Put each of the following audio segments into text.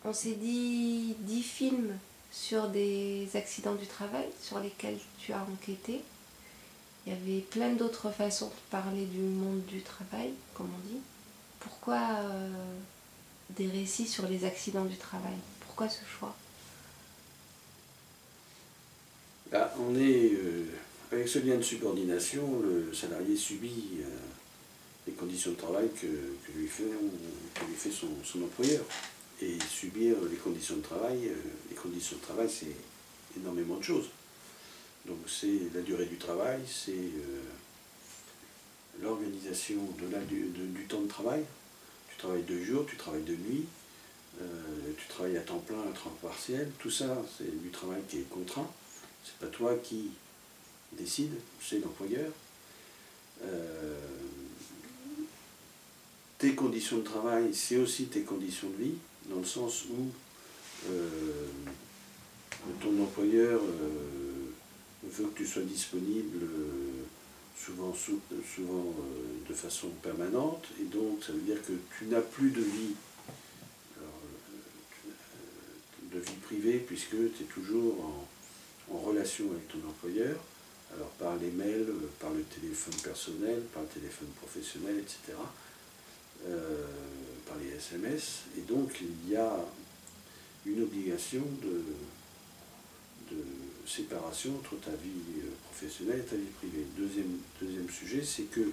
On s'est dit 10 films sur des accidents du travail sur lesquels tu as enquêté. Il y avait plein d'autres façons de parler du monde du travail, comme on dit. Pourquoi des récits sur les accidents du travail? Pourquoi ce choix? Là, on est avec ce lien de subordination, le salarié subit les conditions de travail que lui fait son employeur. Et subir les conditions de travail c'est énormément de choses. Donc c'est la durée du travail, c'est l'organisation du temps de travail. Tu travailles de jour, tu travailles de nuit, tu travailles à temps plein, à temps partiel, tout ça c'est du travail qui est contraint. C'est pas toi qui décide, c'est l'employeur. Tes conditions de travail, c'est aussi tes conditions de vie, dans le sens où ton employeur veut que tu sois disponible souvent de façon permanente, et donc ça veut dire que tu n'as plus de vie, privée, puisque tu es toujours en relation avec ton employeur, alors par les mails, par le téléphone personnel, par le téléphone professionnel, etc., par les SMS, et donc il y a une obligation de séparation entre ta vie professionnelle et ta vie privée. Deuxième sujet, c'est que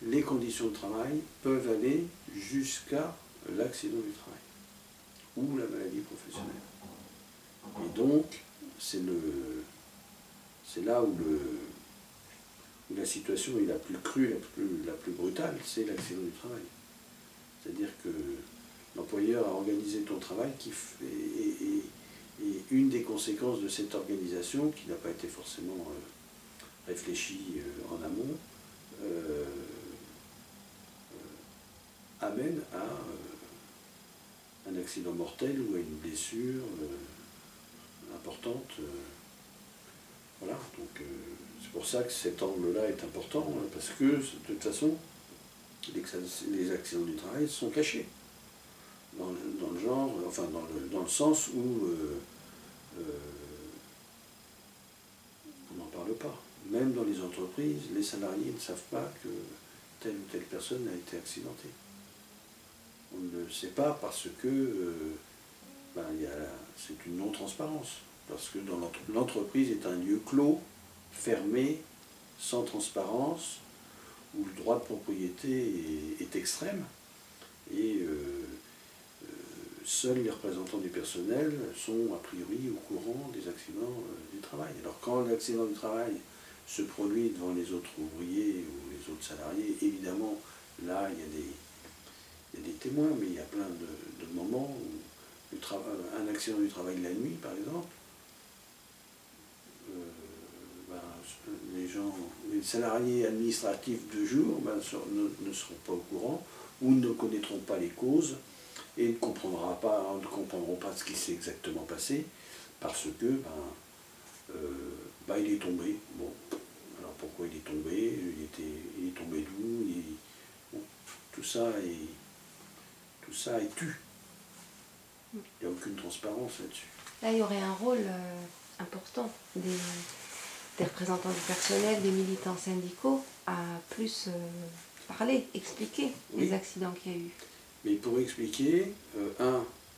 les conditions de travail peuvent aller jusqu'à l'accident du travail ou la maladie professionnelle. Et donc, c'est là où la situation est la plus crue, la plus brutale, c'est l'accident du travail. C'est-à-dire que l'employeur a organisé ton travail et une des conséquences de cette organisation, qui n'a pas été forcément réfléchie en amont, amène à un accident mortel ou à une blessure importante. Voilà, donc c'est pour ça que cet angle-là est important, parce que de toute façon, les accidents du travail sont cachés. Dans le genre, enfin dans le sens où on n'en parle pas. Même dans les entreprises, les salariés ne savent pas que telle ou telle personne a été accidentée. On ne le sait pas parce que c'est une non-transparence. Parce que l'entreprise est un lieu clos, fermé, sans transparence, où le droit de propriété est extrême, et seuls les représentants du personnel sont a priori au courant des accidents du travail. Alors quand l'accident du travail se produit devant les autres ouvriers ou les autres salariés, évidemment, là, il y a des témoins, mais il y a plein de moments où un accident du travail la nuit, par exemple, les salariés administratifs de jour ne seront pas au courant ou ne connaîtront pas les causes et ne comprendront pas ce qui s'est exactement passé parce que il est tombé. Bon, alors pourquoi il est tombé? Il est tombé d'où? Bon, tout ça est tu. Il n'y a aucune transparence là-dessus. Là, il y aurait un rôle important des représentants du personnel, des militants syndicaux, à plus parler, expliquer les accidents qu'il y a eu. Mais pour expliquer,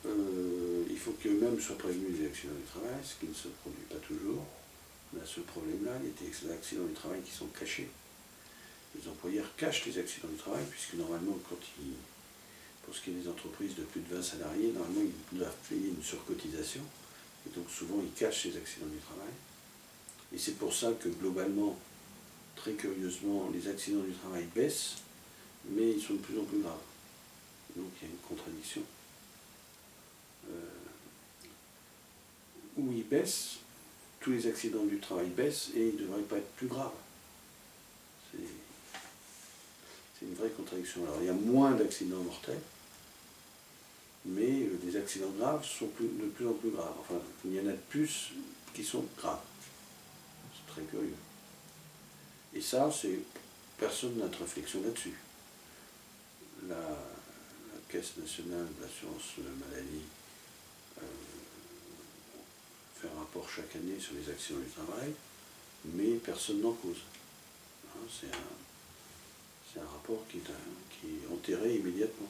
il faut qu'eux-mêmes soient prévenus des accidents du travail, ce qui ne se produit pas toujours. On a ce problème-là, il y a des accidents du travail qui sont cachés. Les employeurs cachent les accidents du travail, puisque normalement, pour ce qui est des entreprises de plus de 20 salariés, normalement, ils doivent payer une surcotisation. Et donc souvent, ils cachent les accidents du travail. Et c'est pour ça que globalement, très curieusement, les accidents du travail baissent, mais ils sont de plus en plus graves. Donc il y a une contradiction. Où ils baissent, tous les accidents du travail baissent et ils ne devraient pas être plus graves. C'est une vraie contradiction. Alors il y a moins d'accidents mortels, mais les accidents graves sont de plus en plus graves. Enfin, il y en a de plus qui sont graves. C'est très curieux. Et ça, personne n'a de réflexion là-dessus. La Caisse nationale d'assurance maladie fait un rapport chaque année sur les accidents du travail, mais personne n'en cause. Hein, c'est un rapport qui est enterré immédiatement.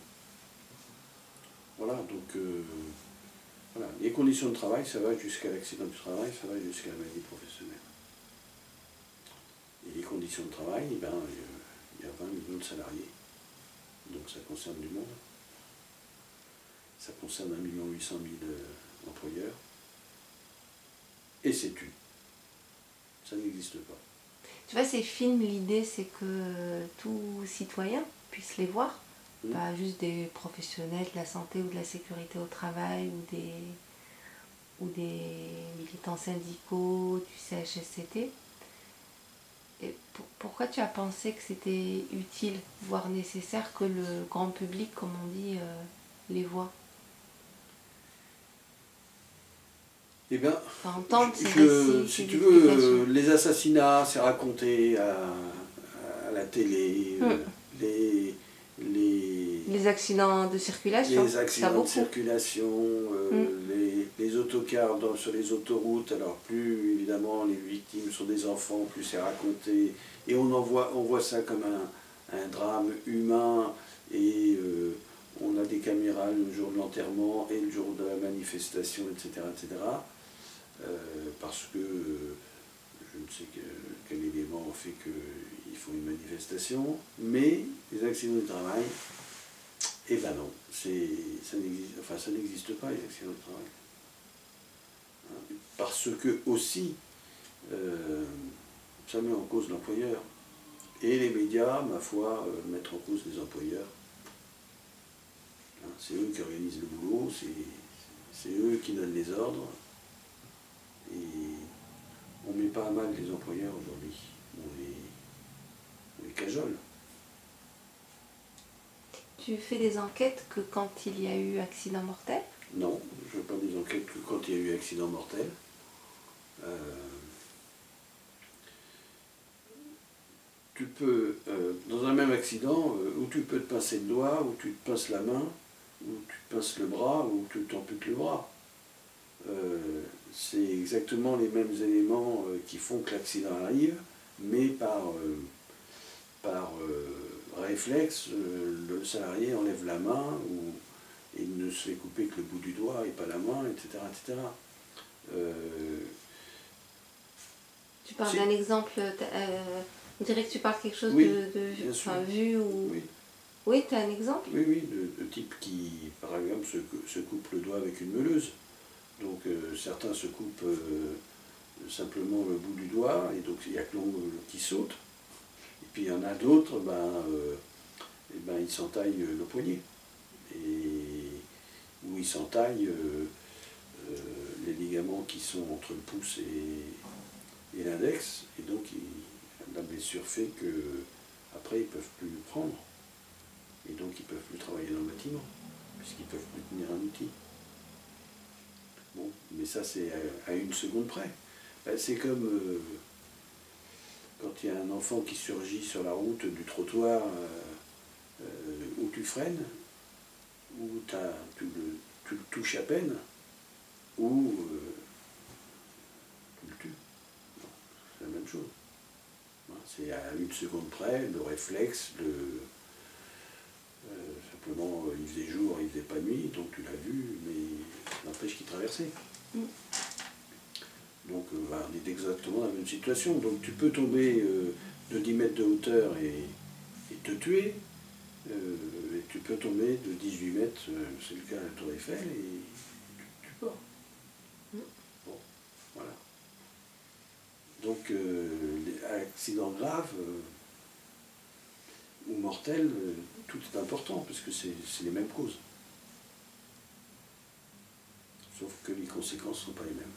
Voilà, donc voilà. Les conditions de travail, ça va jusqu'à l'accident du travail, ça va jusqu'à la maladie professionnelle. Et les conditions de travail, eh ben, il y a 20 millions de salariés, donc ça concerne du monde. Ça concerne 1,8 million employeurs. Et c'est tout. Ça n'existe pas. Tu vois, ces films, l'idée c'est que tout citoyen puisse les voir, pas juste des professionnels de la santé ou de la sécurité au travail ou des militants syndicaux du CHSCT. Et pourquoi tu as pensé que c'était utile, voire nécessaire, que le grand public, comme on dit, les voit? Eh bien, si tu veux, les assassinats, c'est raconté à la télé, les accidents de circulation, les accidents de circulation, les autocars sur les autoroutes, alors plus évidemment les victimes sont des enfants, plus c'est raconté, et on voit ça comme un drame humain, et on a des caméras le jour de l'enterrement et le jour de la manifestation, etc. etc. Parce que je ne sais quel élément fait qu'il faut une manifestation, mais les accidents du travail, eh ben non, ça n'existe pas les accidents du travail. Hein, parce que aussi, ça met en cause l'employeur. Et les médias, ma foi, mettent en cause les employeurs. Hein, c'est eux qui organisent le boulot, c'est eux qui donnent les ordres. Et on ne met pas à mal les employeurs aujourd'hui, on les cajole. Tu fais des enquêtes que quand il y a eu accident mortel? Non, je ne fais pas des enquêtes que quand il y a eu accident mortel. Tu peux, dans un même accident, où tu peux te pincer le doigt, où tu te pinces la main, où tu te pinces le bras, où tu t'amputes le bras. C'est exactement les mêmes éléments qui font que l'accident arrive, mais par réflexe, le salarié enlève la main ou il ne se fait couper que le bout du doigt et pas la main, etc. etc. Tu parles d'un exemple, on dirait que tu parles quelque chose de vu ou... Oui, oui, tu as un exemple? Oui, oui, de type qui, par exemple, se coupe le doigt avec une meuleuse. Donc certains se coupent simplement le bout du doigt, et donc il y a que l'ongle qui saute. Et puis il y en a d'autres, ils s'entaillent le poignet. Ou ils s'entaillent les ligaments qui sont entre le pouce et l'index. Et donc la blessure fait qu'après ils ne peuvent plus le prendre. Et donc ils ne peuvent plus travailler dans le bâtiment, puisqu'ils ne peuvent plus tenir un outil. Bon, mais ça c'est à une seconde près. C'est comme quand il y a un enfant qui surgit sur la route du trottoir où tu freines, où tu le touches à peine, ou tu le tues. C'est la même chose. C'est à une seconde près, le réflexe, simplement il faisait jour, il faisait pas nuit, donc tu l'as vu, mais n'empêche qu'il traversait. Donc on est exactement dans la même situation. Donc tu peux tomber de 10 mètres de hauteur et te tuer, et tu peux tomber de 18 mètres, c'est le cas à la Tour Eiffel, et tu te tues pas. Bon, voilà. Donc les accidents graves ou mortels, tout est important, parce que c'est les mêmes causes. Sauf que les conséquences ne sont pas les mêmes.